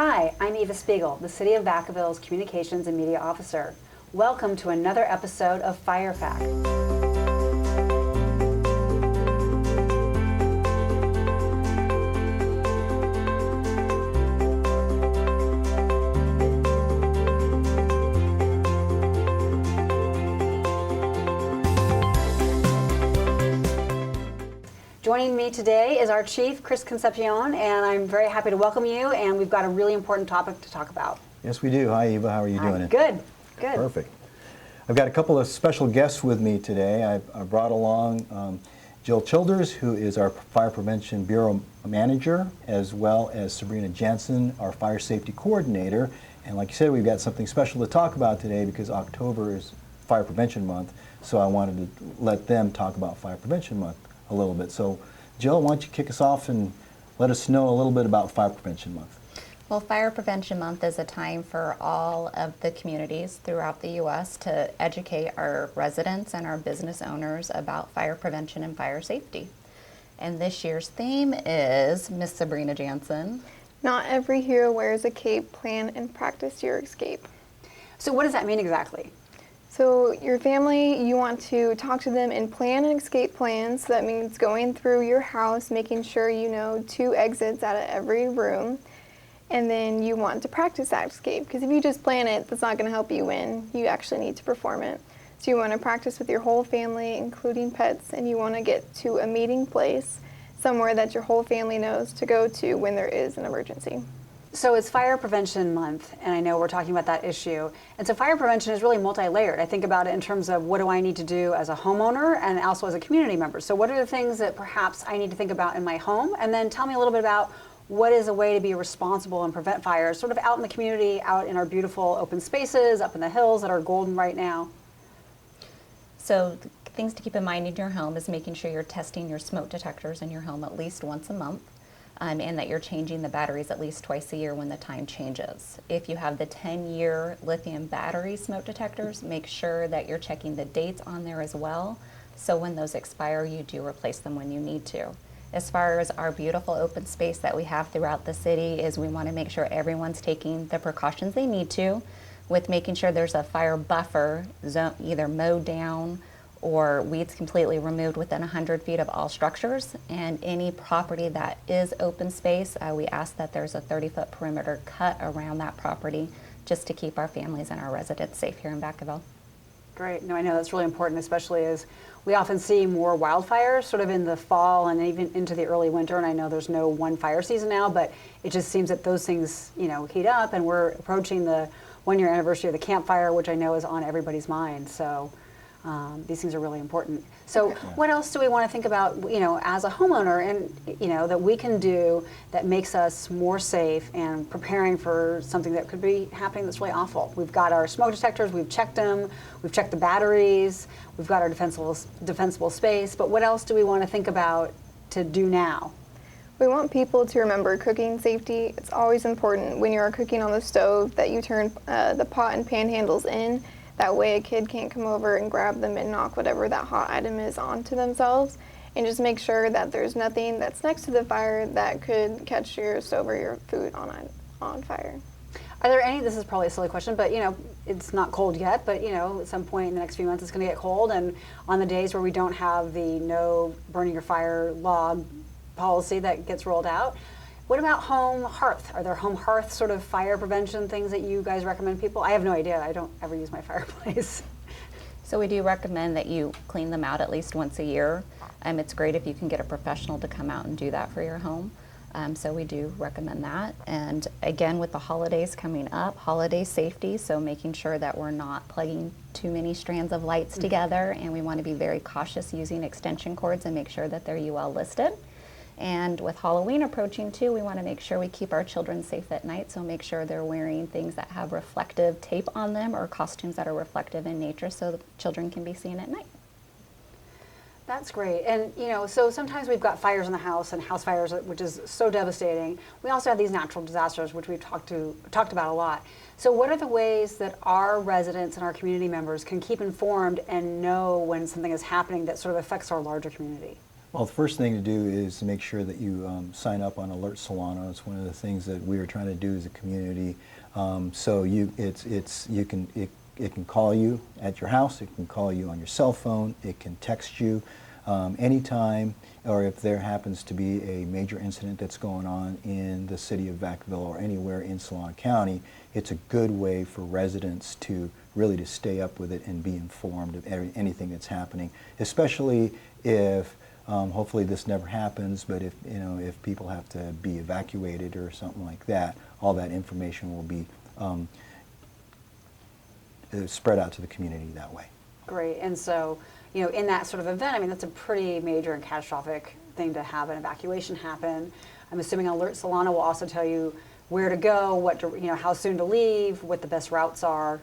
Hi, I'm Eva Spiegel, the City of Vacaville's Communications and Media Officer. Welcome to another episode of Fire Fact. Joining me today is our chief, Chris Concepcion, and I'm very happy to welcome you, and we've got a really important topic to talk about. Yes, we do. Hi, Eva. How are you doing? Good, good. Perfect. I've got a couple of special guests with me today. I brought along Jill Childers, who is our Fire Prevention Bureau Manager, as well as Sabrina Jansen, our Fire Safety Coordinator. And like you said, we've got something special to talk about today because October is Fire Prevention Month, so I wanted to let them talk about Fire Prevention Month a little bit. So, Jill, why don't you kick us off and let us know a little bit about Fire Prevention Month? Well, Fire Prevention Month is a time for all of the communities throughout the U.S. to educate our residents and our business owners about fire prevention and fire safety. And this year's theme is Miss Sabrina Jansen. Not every hero wears a cape. Plan and practice your escape. So what does that mean exactly? So your family, you want to talk to them and plan an escape plan. So that means going through your house, making sure you know 2 exits out of every room. And then you want to practice that escape, because if you just plan it, that's not going to help you win. You actually need to perform it. So you want to practice with your whole family, including pets, and you want to get to a meeting place, somewhere that your whole family knows to go to when there is an emergency. So it's Fire Prevention Month, and I know we're talking about that issue. And so fire prevention is really multi-layered. I think about it in terms of what do I need to do as a homeowner and also as a community member. So what are the things that perhaps I need to think about in my home? And then tell me a little bit about what is a way to be responsible and prevent fires sort of out in the community, out in our beautiful open spaces, up in the hills that are golden right now. So things to keep in mind in your home is making sure you're testing your smoke detectors in your home at least once a month. And that you're changing the batteries at least twice a year when the time changes. If you have the 10-year lithium battery smoke detectors, make sure that you're checking the dates on there as well, so when those expire, you do replace them when you need to. As far as our beautiful open space that we have throughout the city, is we want to make sure everyone's taking the precautions they need to, with making sure there's a fire buffer zone, either mowed down or weeds completely removed within 100 feet of all structures. And any property that is open space, we ask that there's a 30-foot perimeter cut around that property, just to keep our families and our residents safe here in Vacaville. Great. No, I know that's really important, especially as we often see more wildfires sort of in the fall and even into the early winter. And I know there's no one fire season now, but it just seems that those things, heat up, and we're approaching the 1-year anniversary of the Camp Fire, which I know is on everybody's mind. So these things are really important. So what else do we want to think about, as a homeowner, and, that we can do that makes us more safe and preparing for something that could be happening that's really awful? We've got our smoke detectors, we've checked them, we've checked the batteries, we've got our defensible space, but what else do we want to think about to do now? We want people to remember cooking safety. It's always important when you're cooking on the stove that you turn the pot and pan handles in. That way a kid can't come over and grab them and knock whatever that hot item is onto themselves. And just make sure that there's nothing that's next to the fire that could catch your stove or your food on fire. Are there any, this is probably a silly question, but it's not cold yet, but at some point in the next few months it's going to get cold, and on the days where we don't have the no burning your fire log policy that gets rolled out, what about home hearth? Are there home hearth sort of fire prevention things that you guys recommend people? I have no idea. I don't ever use my fireplace. So we do recommend that you clean them out at least once a year. It's great if you can get a professional to come out and do that for your home. So we do recommend that. And again, with the holidays coming up, holiday safety, so making sure that we're not plugging too many strands of lights together, and we want to be very cautious using extension cords and make sure that they're UL listed. And with Halloween approaching too, we want to make sure we keep our children safe at night, so make sure they're wearing things that have reflective tape on them or costumes that are reflective in nature, so the children can be seen at night. That's great. And so sometimes we've got fires in the house and house fires, which is so devastating. We also have these natural disasters, which we've talked about a lot. So what are the ways that our residents and our community members can keep informed and know when something is happening that sort of affects our larger community? Well, the first thing to do is to make sure that you sign up on Alert Solano. It's one of the things that we are trying to do as a community. So it can call you at your house. It can call you on your cell phone. It can text you anytime, or if there happens to be a major incident that's going on in the city of Vacaville or anywhere in Solano County. It's a good way for residents to really stay up with it and be informed of anything that's happening, especially if hopefully this never happens, but if people have to be evacuated or something like that, all that information will be spread out to the community that way. Great. And so, in that sort of event, I mean, that's a pretty major and catastrophic thing to have an evacuation happen. I'm assuming Alert Solano will also tell you where to go, how soon to leave, what the best routes are.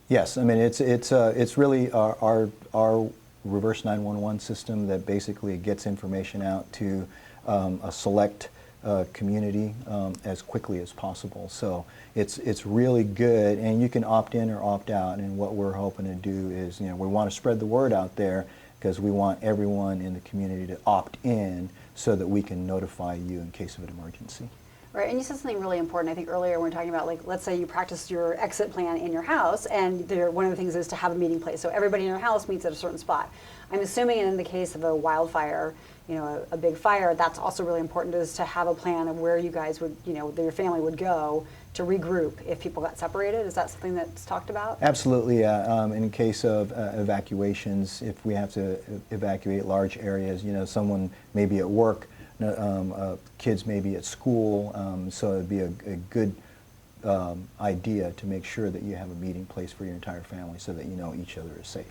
Yes, I mean it's really our reverse 911 system that basically gets information out to a select community as quickly as possible. So it's really good, and you can opt in or opt out. And what we're hoping to do is, we want to spread the word out there because we want everyone in the community to opt in so that we can notify you in case of an emergency. Right, and you said something really important. I think earlier we were talking about, let's say you practice your exit plan in your house, and one of the things is to have a meeting place. So everybody in your house meets at a certain spot. I'm assuming in the case of a wildfire, a big fire, that's also really important, is to have a plan of where you guys would, your family would go to regroup if people got separated. Is that something that's talked about? Absolutely, yeah. In case of evacuations, if we have to evacuate large areas, someone may be at work, kids may be at school, so it'd be a good idea to make sure that you have a meeting place for your entire family so that each other is safe.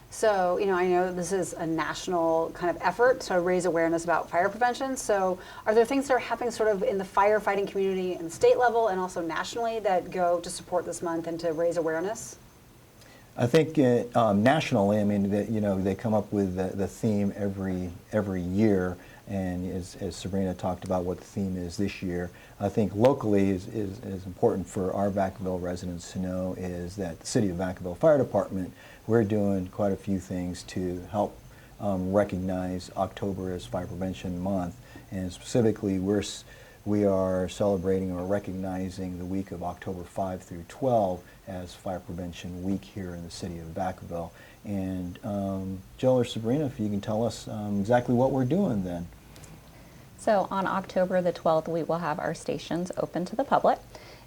So, I know this is a national kind of effort to raise awareness about fire prevention. So are there things that are happening sort of in the firefighting community in the state level and also nationally that go to support this month and to raise awareness? I think nationally, I mean, they come up with the theme every year. And as Sabrina talked about what the theme is this year, I think locally is important for our Vacaville residents to know is that the City of Vacaville Fire Department, we're doing quite a few things to help recognize October as Fire Prevention Month. And specifically, we are celebrating or recognizing the week of October 5 through 12 as Fire Prevention Week here in the City of Vacaville. And Jill or Sabrina, if you can tell us exactly what we're doing then. So on October the 12th, we will have our stations open to the public,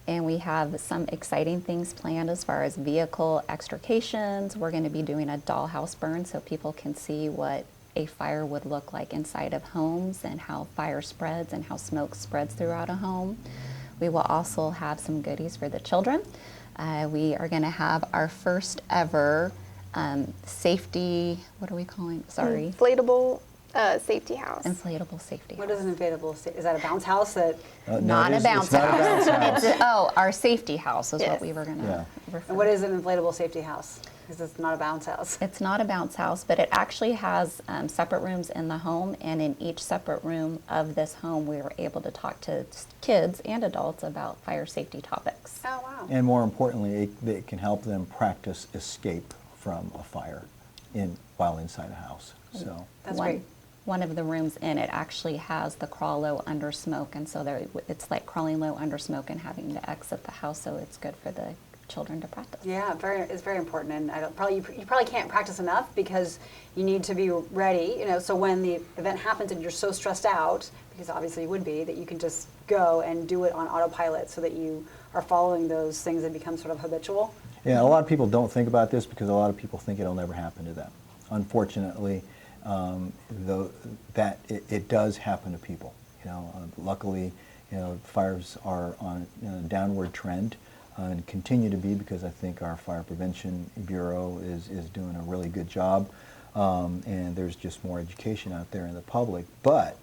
and we have some exciting things planned as far as vehicle extrications. We're going to be doing a dollhouse burn so people can see what a fire would look like inside of homes and how fire spreads and how smoke spreads throughout a home. We will also have some goodies for the children. We are going to have our first ever safety, what are we calling? Sorry. Inflatable safety house. Inflatable safety house. What is an inflatable? Is that a bounce house that? Not a bounce house. house. Our safety house is Yes. what we were going to refer. And what is an inflatable safety house? Because it's not a bounce house. It's not a bounce house, but it actually has separate rooms in the home, and in each separate room of this home, we were able to talk to kids and adults about fire safety topics. Oh, wow. And more importantly, it can help them practice escape from a fire while inside a house. So That's great. One of the rooms in it actually has the crawl low under smoke, and so it's like crawling low under smoke and having to exit the house, so it's good for the children to practice. Yeah, it's very important, and you probably can't practice enough because you need to be ready. So when the event happens and you're so stressed out, because obviously you would be, that you can just go and do it on autopilot, so that you are following those things and become sort of habitual. yeah, a lot of people don't think about this because a lot of people think it'll never happen to them. Unfortunately, it does happen to people. Luckily, fires are on a downward trend. And continue to be, because I think our Fire Prevention Bureau is doing a really good job, and there's just more education out there in the public. But,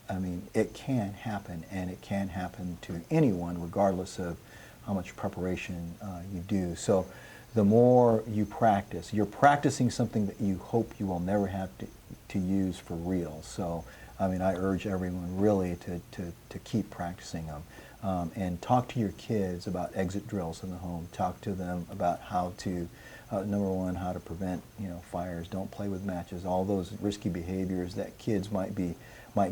I mean, it can happen, and it can happen to anyone regardless of how much preparation you do. So the more you practice, you're practicing something that you hope you will never have to use for real. So I mean, I urge everyone really to keep practicing them. And talk to your kids about exit drills in the home. Talk to them about how to, number one, how to prevent, fires. Don't play with matches. All those risky behaviors that kids might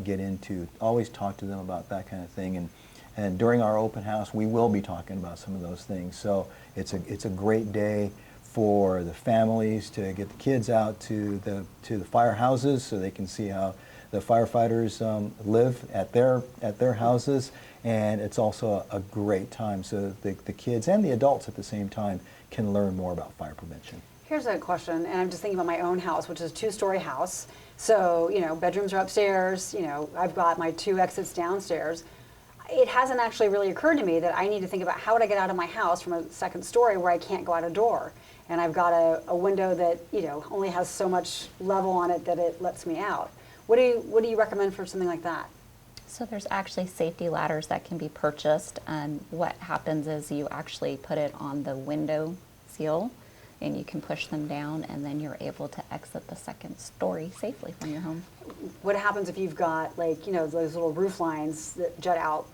get into. Always talk to them about that kind of thing. And during our open house, we will be talking about some of those things. So it's a great day for the families to get the kids out to the firehouses so they can see how the firefighters live at their houses, and it's also a great time so the kids and the adults at the same time can learn more about fire prevention. Here's a question, and I'm just thinking about my own house, which is a two-story house. So, bedrooms are upstairs, I've got my 2 exits downstairs. It hasn't actually really occurred to me that I need to think about how would I get out of my house from a second story where I can't go out a door. And I've got a window that, only has so much level on it that it lets me out. What do you recommend for something like that? So there's actually safety ladders that can be purchased. What happens is you actually put it on the window sill and you can push them down, and then you're able to exit the second story safely from your home. What happens if you've got those little roof lines that jut out?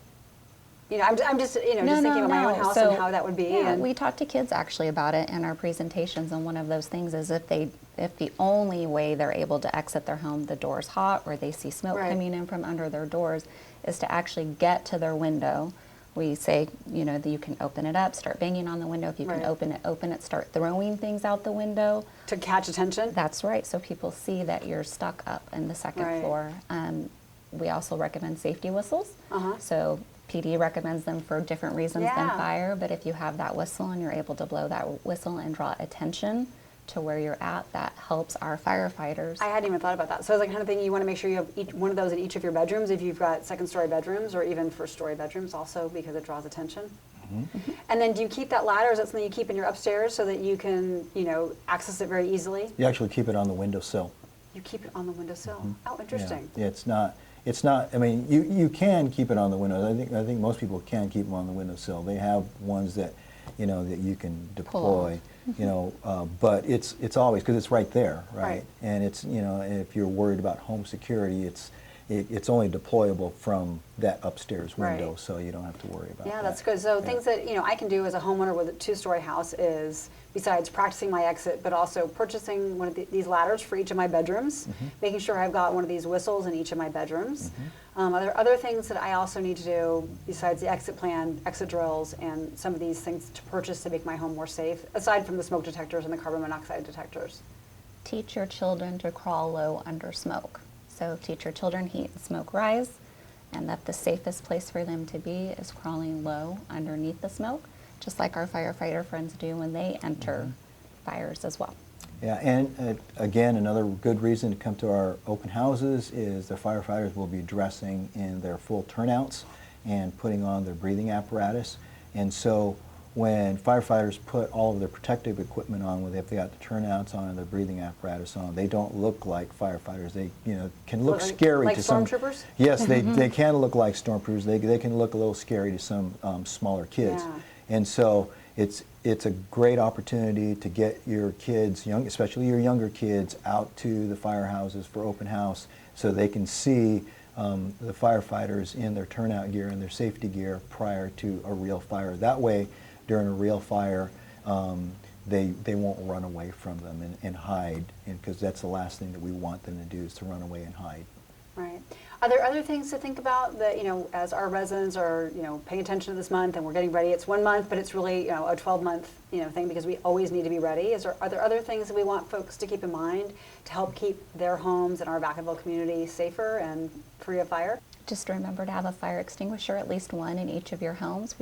I'm just thinking of my own house and how that would be. Yeah, we talk to kids actually about it in our presentations, and one of those things is if the only way they're able to exit their home, the door's hot or they see smoke coming in from under their doors, is to actually get to their window. We say, that you can open it up, start banging on the window. If you can open it, start throwing things out the window. To catch attention? That's right, so people see that you're stuck up in the second floor. We also recommend safety whistles. So PD recommends them for different reasons than fire, but if you have that whistle and you're able to blow that whistle and draw attention to where you're at, that helps our firefighters. I hadn't even thought about that. So it's the kind of thing you want to make sure you have one of those in each of your bedrooms if you've got second-story bedrooms or even first-story bedrooms also, because it draws attention. And then do you keep that ladder? Is that something you keep in your upstairs so that you can, access it very easily? You actually keep it on the windowsill. You keep it on the windowsill. Oh, interesting. Yeah, it's not. I mean, you can keep it on the windows. I think most people can keep them on the windowsill. They have ones that, that you can deploy. But it's always, because it's right there, right? And it's if you're worried about home security, it's only deployable from that upstairs window, so you don't have to worry about that. Yeah, that's good. So things that I can do as a homeowner with a 2-story house is, besides practicing my exit, but also purchasing one of these ladders for each of my bedrooms, making sure I've got one of these whistles in each of my bedrooms. Are there other things that I also need to do besides the exit plan, exit drills, and some of these things to purchase to make my home more safe, aside from the smoke detectors and the carbon monoxide detectors? Teach your children to crawl low under smoke. So teach your children heat and smoke rise, and that the safest place for them to be is crawling low underneath the smoke, just like our firefighter friends do when they enter fires as well. Yeah, and again, another good reason to come to our open houses is the firefighters will be dressing in their full turnouts and putting on their breathing apparatus. And so when firefighters put all of their protective equipment on, when they've got the turnouts on and their breathing apparatus on, they don't look like firefighters. They can look scary to some. Like stormtroopers? Yes, they can look like stormtroopers. They can look a little scary to some smaller kids. Yeah. And so it's a great opportunity to get your kids, especially your younger kids, out to the firehouses for open house so they can see the firefighters in their turnout gear and their safety gear prior to a real fire. That way, during a real fire, they won't run away from them and hide, because that's the last thing that we want them to do, is to run away and hide. Right. Are there other things to think about that, as our residents are, paying attention to this month and we're getting ready? It's 1 month, but it's really, a 12-month, thing, because we always need to be ready. Are there other things that we want folks to keep in mind to help keep their homes and our Vacaville community safer and free of fire? Just remember to have a fire extinguisher, at least one in each of your homes.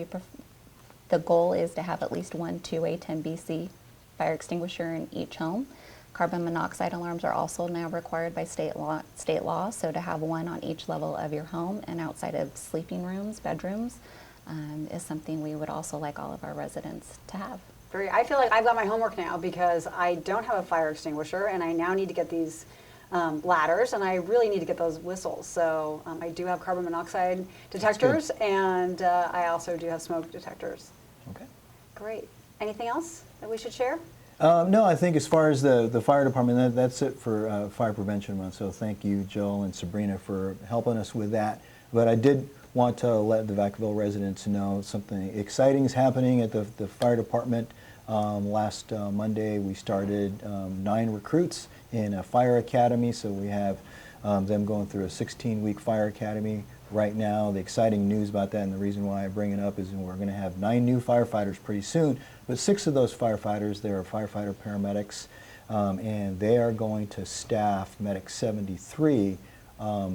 The goal is to have at least one 2A 10BC fire extinguisher in each home. Carbon monoxide alarms are also now required by state law, so to have one on each level of your home and outside of sleeping rooms, bedrooms, is something we would also like all of our residents to have. I feel like I've got my homework now, because I don't have a fire extinguisher, and I now need to get these ladders, and I really need to get those whistles. So I do have carbon monoxide detectors, and I also do have smoke detectors. Okay. Great. Anything else that we should share? No, I think as far as the fire department, that's it for Fire Prevention Month. So thank you, Jill and Sabrina, for helping us with that. But I did want to let the Vacaville residents know something exciting is happening at the fire department. Last Monday, we started 9 recruits in a fire academy. So we have them going through a 16-week fire academy right now. The exciting news about that, and the reason why I bring it up, is we're going to have 9 new firefighters pretty soon. But 6 of those firefighters, they are firefighter paramedics, and they are going to staff Medic 73.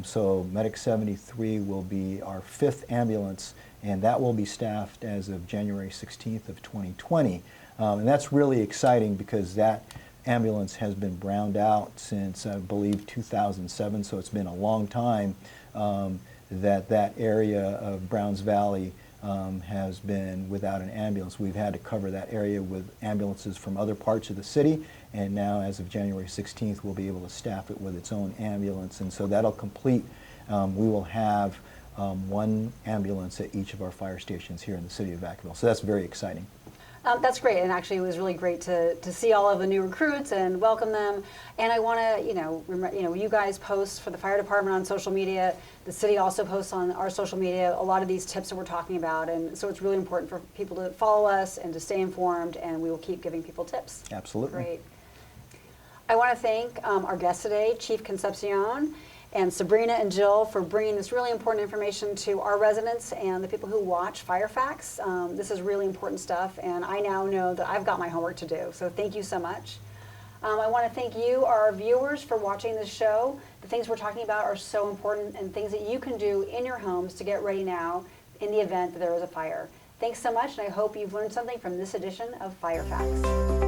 So Medic 73 will be our 5th ambulance, and that will be staffed as of January 16th of 2020. And that's really exciting because that ambulance has been browned out since, I believe, 2007, so it's been a long time that area of Browns Valley has been without an ambulance. We've had to cover that area with ambulances from other parts of the city, and now as of January 16th we'll be able to staff it with its own ambulance, and so that'll complete. We will have 1 ambulance at each of our fire stations here in the city of Vacaville, so that's very exciting. That's great, and actually it was really great to see all of the new recruits and welcome them. And I want to, you guys post for the fire department on social media. The city also posts on our social media a lot of these tips that we're talking about, and so it's really important for people to follow us and to stay informed, and we will keep giving people tips. Absolutely. Great. I want to thank our guests today, Chief Concepcion and Sabrina and Jill, for bringing this really important information to our residents and the people who watch Firefax. This is really important stuff, and I now know that I've got my homework to do, so thank you so much. I want to thank you, our viewers, for watching this show. The things we're talking about are so important, and things that you can do in your homes to get ready now in the event that there is a fire. Thanks so much, and I hope you've learned something from this edition of Firefax.